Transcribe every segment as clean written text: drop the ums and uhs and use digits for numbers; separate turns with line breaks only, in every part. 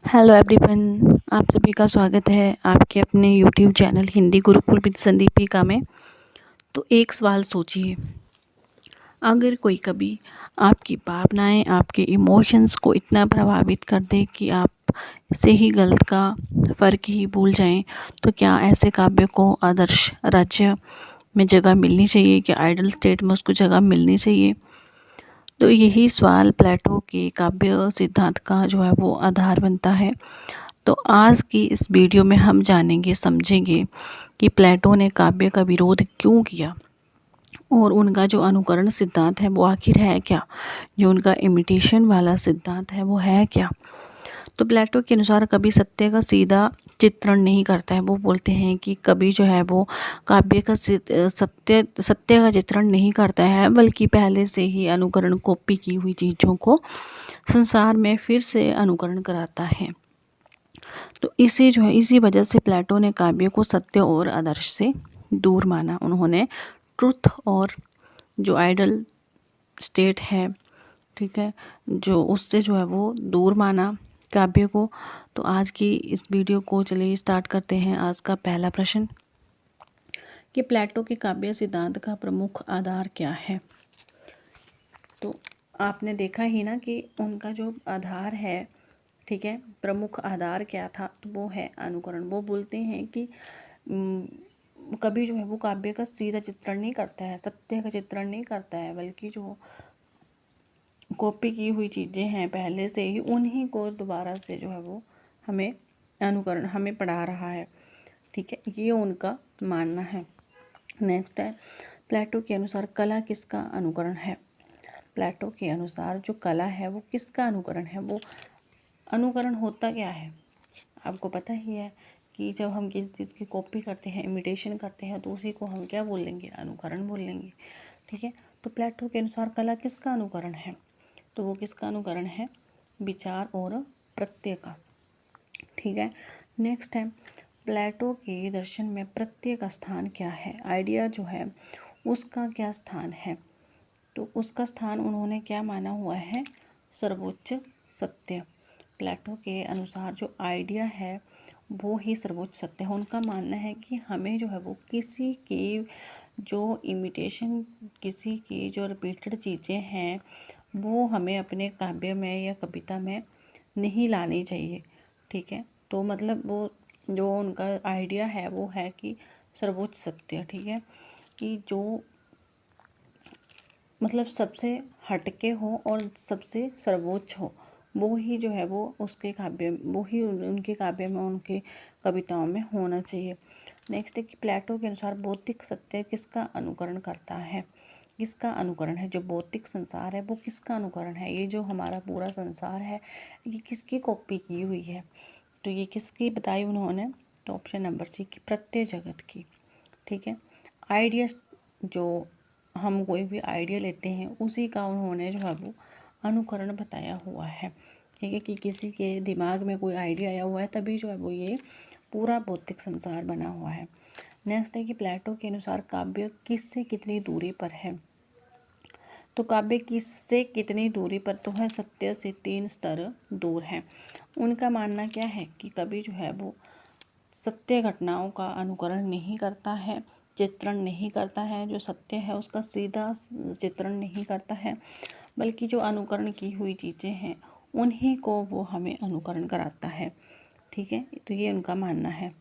Hello everyone, आप सभी का स्वागत है आपके अपने YouTube channel Hindi Gurukul with Sandeepika में। तो एक सवाल सोचिए, अगर कोई कभी आपकी भावनाएं, आपके इमोशंस को इतना प्रभावित कर दे कि आप से ही गलत का फ़र्क ही भूल जाएं, तो क्या ऐसे काव्य को आदर्श राज्य में जगह मिलनी चाहिए? क्या आइडल स्टेट में उसको जगह मिलनी चाहिए? तो यही सवाल प्लेटो के काव्य सिद्धांत का जो है वो आधार बनता है। तो आज की इस वीडियो में हम जानेंगे, समझेंगे कि प्लेटो ने काव्य का विरोध क्यों किया और उनका जो अनुकरण सिद्धांत है वो आखिर है क्या, जो उनका इमिटेशन वाला सिद्धांत है वो है क्या। तो प्लेटो के अनुसार कभी सत्य का सीधा चित्रण नहीं करता है। वो बोलते हैं कि कभी जो है वो काव्य का सत्य का चित्रण नहीं करता है, बल्कि पहले से ही अनुकरण, कॉपी की हुई चीज़ों को संसार में फिर से अनुकरण कराता है। तो इसी वजह से प्लेटो ने काव्य को सत्य और आदर्श से दूर माना। उन्होंने ट्रुथ और जो आइडल स्टेट है, ठीक है, जो उससे जो है वो दूर माना काव्य को। तो आज की इस वीडियो को चलिए स्टार्ट करते हैं। आज का पहला प्रश्न कि प्लेटो के काव्य सिद्धांत का प्रमुख आधार क्या है। तो आपने देखा ही ना कि उनका जो आधार है, ठीक है, प्रमुख आधार क्या था, तो वो है अनुकरण। वो बोलते हैं कि कभी जो है वो काव्य का सीधा चित्रण नहीं करता है, सत्य का चित्रण नहीं करता है, बल्कि जो कॉपी की हुई चीज़ें हैं पहले से ही, उन्हीं को दोबारा से जो है वो हमें अनुकरण हमें पढ़ा रहा है। ठीक है, ये उनका मानना है। नेक्स्ट है, प्लेटो के अनुसार कला किसका अनुकरण है। प्लेटो के अनुसार जो कला है वो किसका अनुकरण है। वो अनुकरण होता क्या है, आपको पता ही है कि जब हम किसी चीज़ की कॉपी करते हैं, इमिटेशन करते हैं, तो उसी को हम क्या बोल लेंगे, अनुकरण बोल लेंगे। ठीक है, तो प्लेटो के अनुसार कला किसका अनुकरण है, तो वो किसका अनुकरण है, विचार और प्रत्यय का। ठीक है, नेक्स्ट है, प्लेटो के दर्शन में प्रत्यय का स्थान क्या है। आइडिया जो है उसका क्या स्थान है, तो उसका स्थान उन्होंने क्या माना हुआ है, सर्वोच्च सत्य। प्लेटो के अनुसार जो आइडिया है वो ही सर्वोच्च सत्य है। उनका मानना है कि हमें जो है वो किसी की जो इमिटेशन, किसी की जो रिपीटेड चीज़ें हैं वो हमें अपने काव्य में या कविता में नहीं लानी चाहिए। ठीक है, तो मतलब वो जो उनका आइडिया है वो है कि सर्वोच्च सत्य, ठीक है, कि जो मतलब सबसे हटके हो और सबसे सर्वोच्च हो, वो ही जो है वो उसके काव्य, वो ही उनके काव्य में, उनके कविताओं में होना चाहिए। नेक्स्ट है कि प्लेटो के अनुसार भौतिक सत्य किसका अनुकरण करता है। किसका अनुकरण है, जो भौतिक संसार है वो किसका अनुकरण है। ये जो हमारा पूरा संसार है ये किसकी कॉपी की हुई है, तो ये किसकी बताई उन्होंने, तो ऑप्शन नंबर सी की प्रत्यय जगत की। ठीक है, आइडिया, जो हम कोई भी आइडिया लेते हैं उसी का उन्होंने जो है वो अनुकरण बताया हुआ है। ठीक है, कि किसी के दिमाग में कोई आइडिया आया हुआ है तभी जो है वो ये पूरा भौतिक संसार बना हुआ है। नेक्स्ट है कि प्लेटो के अनुसार काव्य किससे कितनी दूरी पर है। तो काव्य किससे कितनी दूरी पर, तो है सत्य से 3 स्तर दूर है। उनका मानना क्या है कि कभी जो है वो सत्य घटनाओं का अनुकरण नहीं करता है, चित्रण नहीं करता है, जो सत्य है उसका सीधा चित्रण नहीं करता है, बल्कि जो अनुकरण की हुई चीज़ें हैं उन्हीं को वो हमें अनुकरण कराता है। ठीक है, तो ये उनका मानना है।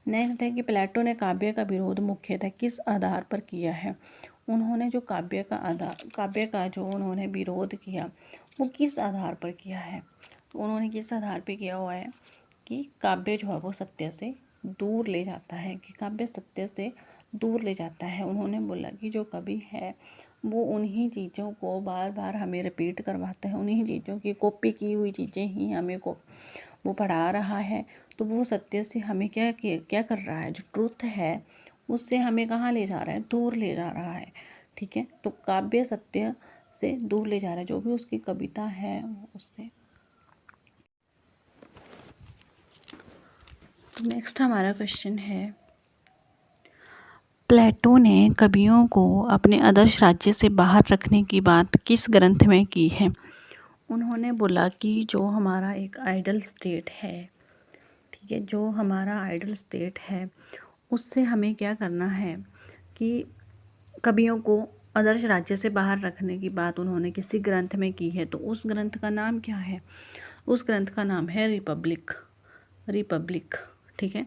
नेक्स्ट है कि प्लेटो ने काव्य का विरोध मुख्यतः किस आधार पर किया है। उन्होंने जो काव्य का जो उन्होंने विरोध किया वो किस आधार पर किया है, तो उन्होंने किस आधार पर किया हुआ है कि काव्य जो है वो सत्य से दूर ले जाता है, कि काव्य सत्य से दूर ले जाता है। उन्होंने बोला कि जो कवि है वो उन्हीं चीज़ों को बार बार हमें रिपीट करवाता है, उन्हीं चीज़ों की कॉपी की हुई चीज़ें ही हमें को वो पढ़ा रहा है, तो वो सत्य से हमें क्या कर रहा है, जो ट्रुथ है उससे हमें कहाँ ले जा रहा है, दूर ले जा रहा है। ठीक है, तो काव्य सत्य से दूर ले जा रहा है, जो भी उसकी कविता है उससे। नेक्स्ट हमारा क्वेश्चन है, प्लेटो ने कवियों को अपने आदर्श राज्य से बाहर रखने की बात किस ग्रंथ में की है। उन्होंने बोला कि जो हमारा एक आइडल स्टेट है, ठीक है, जो हमारा आइडल स्टेट है उससे हमें क्या करना है कि कवियों को आदर्श राज्य से बाहर रखने की बात उन्होंने किसी ग्रंथ में की है। तो उस ग्रंथ का नाम क्या है? उस ग्रंथ का नाम है रिपब्लिक। रिपब्लिक, ठीक है,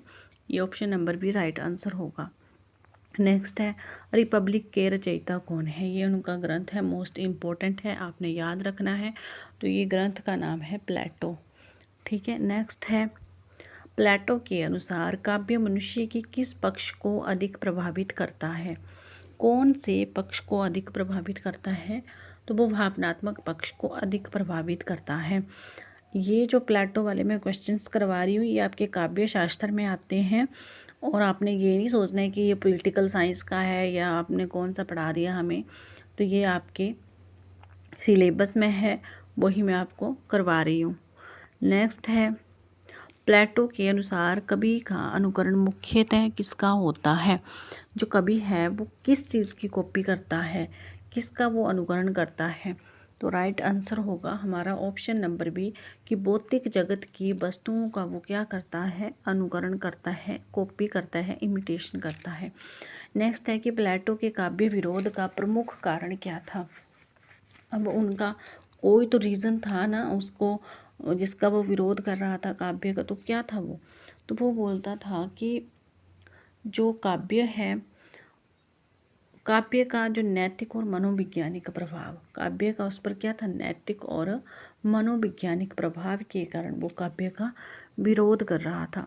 ये option number B right answer होगा। नेक्स्ट है, रिपब्लिक के रचयिता कौन है? ये उनका ग्रंथ है, मोस्ट इम्पोर्टेंट है, आपने याद रखना है। तो ये ग्रंथ का नाम है प्लेटो, ठीक है। नेक्स्ट है, प्लेटो के अनुसार काव्य मनुष्य की किस पक्ष को अधिक प्रभावित करता है? कौन से पक्ष को अधिक प्रभावित करता है? तो वो भावनात्मक पक्ष को अधिक प्रभावित करता है। ये जो प्लेटो वाले मैं क्वेश्चंस करवा रही हूँ ये आपके काव्य शास्त्र में आते हैं, और आपने ये नहीं सोचना है कि ये पॉलिटिकल साइंस का है या आपने कौन सा पढ़ा दिया हमें। तो ये आपके सिलेबस में है, वही मैं आपको करवा रही हूँ। नेक्स्ट है, प्लेटो के अनुसार कवि का अनुकरण मुख्यतः किसका होता है? जो कवि है वो किस चीज़ की कॉपी करता है, किसका वो अनुकरण करता है? तो राइट आंसर होगा हमारा ऑप्शन नंबर बी कि भौतिक जगत की वस्तुओं का वो क्या करता है? अनुकरण करता है, कॉपी करता है, इमिटेशन करता है। नेक्स्ट है कि प्लेटो के काव्य विरोध का प्रमुख कारण क्या था? अब उनका कोई तो रीज़न था ना उसको, जिसका वो विरोध कर रहा था काव्य का, तो क्या था वो? तो वो बोलता था कि जो काव्य है, काव्य का जो नैतिक और मनोवैज्ञानिक प्रभाव, काव्य का उस पर क्या था? नैतिक और मनोवैज्ञानिक प्रभाव के कारण वो काव्य का विरोध कर रहा था।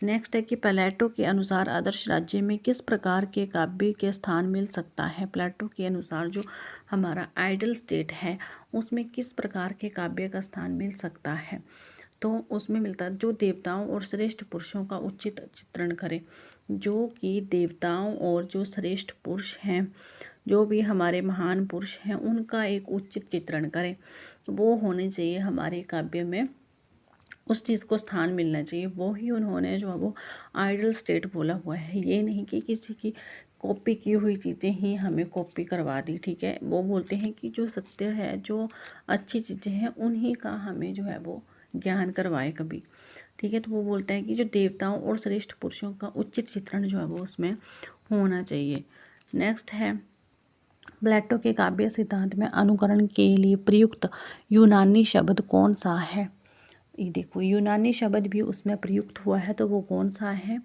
नेक्स्ट है कि प्लेटो के अनुसार आदर्श राज्य में किस प्रकार के काव्य के स्थान मिल सकता है? प्लेटो के अनुसार जो हमारा आइडल स्टेट है उसमें किस प्रकार के काव्य का स्थान मिल सकता है? तो उसमें मिलता है जो देवताओं और श्रेष्ठ पुरुषों का उचित चित्रण करे, जो कि देवताओं और जो श्रेष्ठ पुरुष हैं, जो भी हमारे महान पुरुष हैं, उनका एक उचित चित्रण करें, वो होने चाहिए हमारे काव्य में, उस चीज़ को स्थान मिलना चाहिए। वो ही उन्होंने जो है वो आइडल स्टेट बोला हुआ है। ये नहीं कि किसी की कॉपी की हुई चीज़ें ही हमें कॉपी करवा दी, ठीक है। वो बोलते हैं कि जो सत्य है, जो अच्छी चीज़ें हैं, उन्हीं का हमें जो है वो ज्ञान करवाए कभी, ठीक है। तो वो बोलता है कि जो देवताओं और श्रेष्ठ पुरुषों का उचित चित्रण जो है वो उसमें होना चाहिए। नेक्स्ट है, प्लेटो के काव्य सिद्धांत में अनुकरण के लिए प्रयुक्त यूनानी शब्द कौन सा है? ये देखो यूनानी शब्द भी उसमें प्रयुक्त हुआ है, तो वो कौन सा है?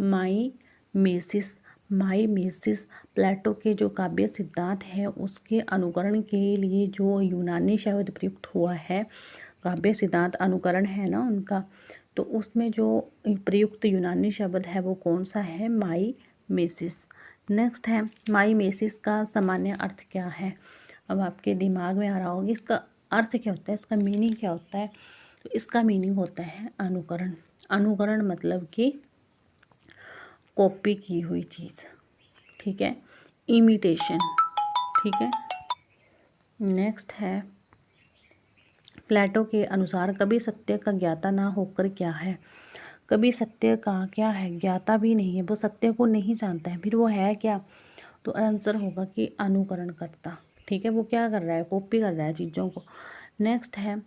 माइमेसिस। माइमेसिस प्लेटो के जो काव्य सिद्धांत है उसके अनुकरण के लिए जो यूनानी शब्द प्रयुक्त हुआ है, काव्य सिद्धांत अनुकरण है ना उनका, तो उसमें जो प्रयुक्त यूनानी शब्द है वो कौन सा है? माइमेसिस। नेक्स्ट है, माइमेसिस का सामान्य अर्थ क्या है? अब आपके दिमाग में आ रहा होगा इसका अर्थ क्या होता है, इसका मीनिंग क्या होता है? तो इसका मीनिंग होता है अनुकरण। अनुकरण मतलब कि कॉपी की हुई चीज़, ठीक है, इमिटेशन, ठीक है। नेक्स्ट है, प्लेटो के अनुसार कभी सत्य का ज्ञाता ना होकर क्या है? कभी सत्य का क्या है? ज्ञाता भी नहीं है, वो सत्य को नहीं जानता है, फिर वो है क्या? तो आंसर होगा कि अनुकरण करता, ठीक है। वो क्या कर रहा है? कॉपी कर रहा है चीज़ों को। नेक्स्ट है,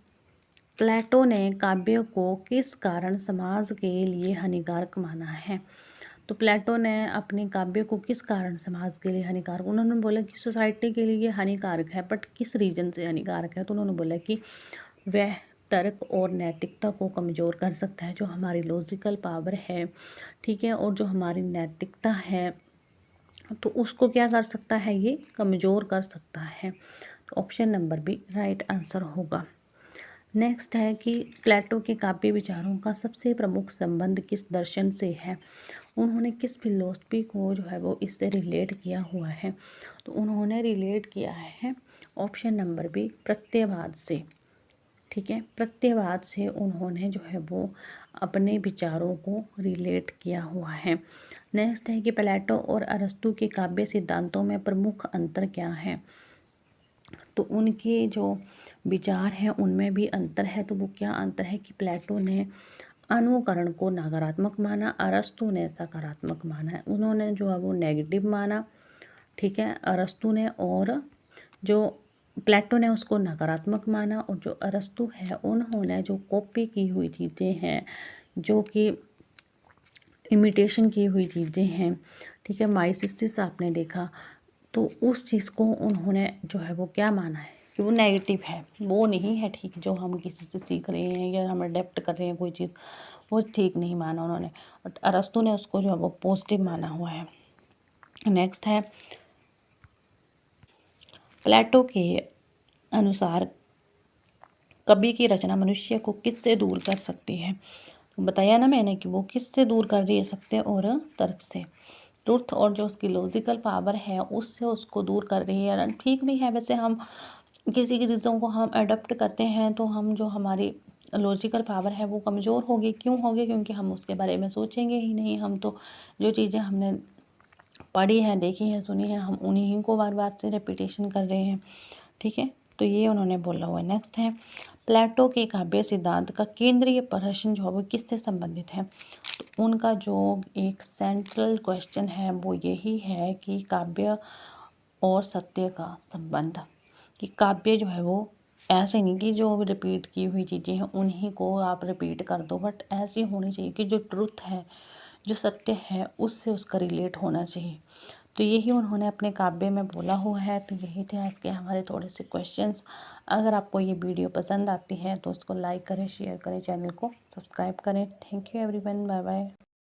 प्लेटो ने काव्य को किस कारण समाज के लिए हानिकारक माना है? तो प्लेटो ने अपने काव्य को किस कारण समाज के लिए हानिकारक, उन्होंने बोला कि सोसाइटी के लिए हानिकारक है, बट किस रीजन से हानिकारक है? तो उन्होंने बोला कि वह तर्क और नैतिकता को कमज़ोर कर सकता है, जो हमारी लॉजिकल पावर है, ठीक है, और जो हमारी नैतिकता है, तो उसको क्या कर सकता है? ये कमज़ोर कर सकता है। तो option number B right answer होगा। नेक्स्ट है कि प्लेटो के काव्य विचारों का सबसे प्रमुख संबंध किस दर्शन से है? उन्होंने किस फिलॉसफी को जो है वो इससे रिलेट किया हुआ है? तो उन्होंने रिलेट किया है ऑप्शन नंबर बी प्रत्ययवाद से, ठीक है। प्रत्ययवाद से उन्होंने जो है वो अपने विचारों को रिलेट किया हुआ है। नेक्स्ट है कि प्लेटो और अरस्तु के काव्य सिद्धांतों में प्रमुख अंतर क्या है? तो उनके जो विचार हैं उनमें भी अंतर है। तो वो क्या अंतर है कि प्लेटो ने अनुकरण को नकारात्मक माना, अरस्तु ने सकारात्मक माना है। उन्होंने जो है वो नेगेटिव माना, ठीक है, अरस्तु ने, और जो प्लेटो ने उसको नकारात्मक माना, और जो अरस्तु है उन्होंने जो कॉपी की हुई चीज़ें हैं, जो कि इमिटेशन की हुई चीज़ें हैं, ठीक है, माइसिस आपने देखा, तो उस चीज़ को उन्होंने जो है वो क्या माना है कि वो नेगेटिव है, वो नहीं है ठीक, जो हम किसी से सीख रहे हैं या हम अडेप्ट कर रहे हैं कोई चीज़, वो ठीक नहीं माना उन्होंने। बट अरस्तु ने उसको जो है वो पॉजिटिव माना हुआ है। नेक्स्ट है, प्लेटो के अनुसार कवि की रचना मनुष्य को किससे दूर कर सकती है? तो बताया ना मैंने कि वो किससे दूर कर रही है, सत्य और तर्क से। ट्रुथ और जो उसकी लॉजिकल पावर है उससे उसको दूर कर रही है। ठीक भी है, वैसे हम किसी की चीज़ों को हम अडॉप्ट करते हैं तो हम जो हमारी लॉजिकल पावर है वो कमज़ोर होगी। क्यों होगी? क्योंकि हम उसके बारे में सोचेंगे ही नहीं। हम तो जो चीज़ें हमने पढ़ी हैं, देखी हैं, सुनी हैं, हम उन्हीं को बार बार से रिपीटेशन कर रहे हैं। ठीक है, तो ये उन्होंने बोला हुआ है। नेक्स्ट है, प्लेटो के काव्य सिद्धांत का केंद्रीय प्रश्न जो है वो किससे संबंधित है? तो उनका जो एक सेंट्रल क्वेश्चन है वो यही है कि काव्य और सत्य का संबंध, कि काव्य जो है वो ऐसे नहीं कि जो रिपीट की हुई चीज़ें हैं उन्हीं को आप रिपीट कर दो, बट ऐसी होनी चाहिए कि जो ट्रुथ है, जो सत्य है, उससे उसका रिलेट होना चाहिए। तो यही उन्होंने अपने काव्य में बोला हुआ है। तो यही थे आज के हमारे थोड़े से क्वेश्चंस। अगर आपको ये वीडियो पसंद आती है तो उसको लाइक करें, शेयर करें, चैनल को सब्सक्राइब करें। Thank you everyone, bye bye.